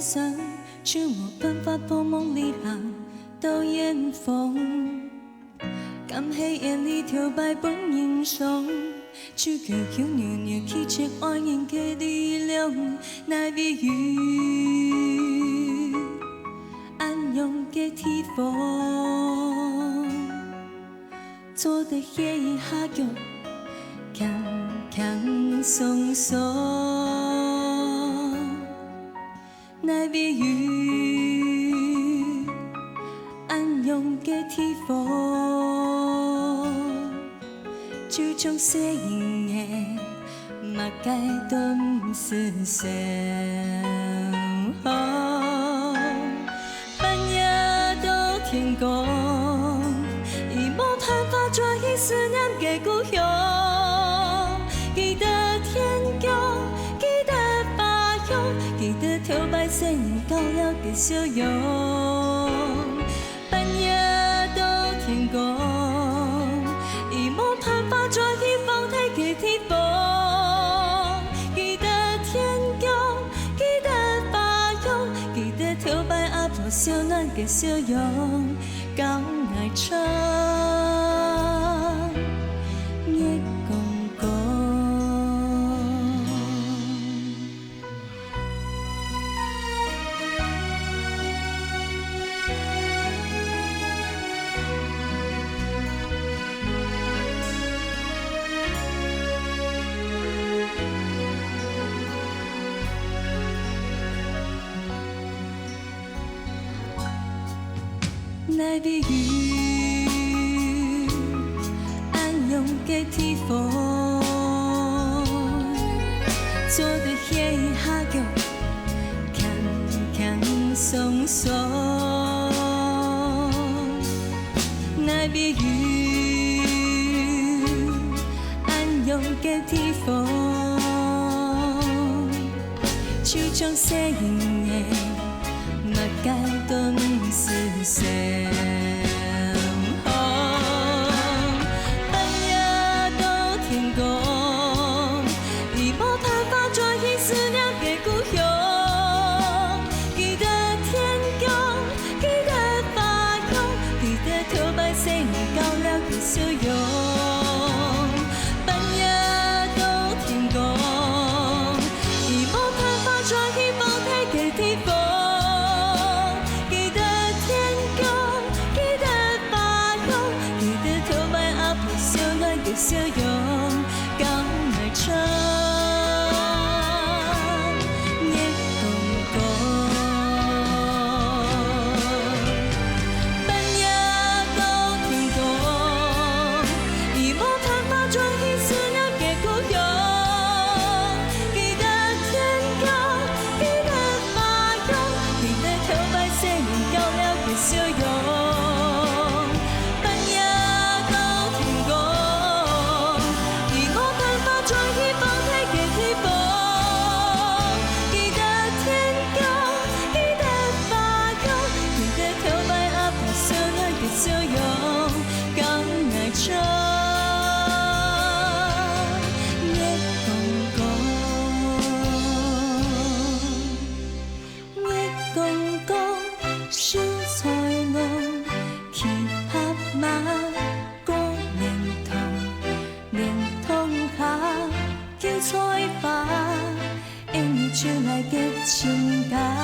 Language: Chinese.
上，却无办法破梦里行到远方。甘喜眼里跳摆本英雄，手球球扭扭去切爱人的力量，那美雨安阳的天风，做得夜下脚，强强松松，那美雨安阳的天风，就像细影的马街东思想。半夜到天光，已无办法抓起思念的故乡。记得天光，记得巴乡，记得跳摆细人到了的笑容。半夜到天光，已无办法抓起放太的天风。记得天光，记得巴乡，记得跳摆阿婆小暖的笑容，讲爱唱夜公公。那美雨安阳的天风，做得夜下脚，强强松松。那美雨安阳的天风，就像细影的马街东思想。半夜到天光，已无办法抓起思念的故乡。记得天光，记得巴乡，记得跳摆细年到了的笑容。半夜到天光，已无办法抓起放太的天风。笑容，敢来唱夜公公。半夜到天光，已无办法抓起思念的故乡。记得天光，记得巴乡，记得跳摆细年到了的笑容。笑容，敢爱唱夜公公，夜公公秀才郎，去拍马过连通，连通下叫彩花，因你出来的情感。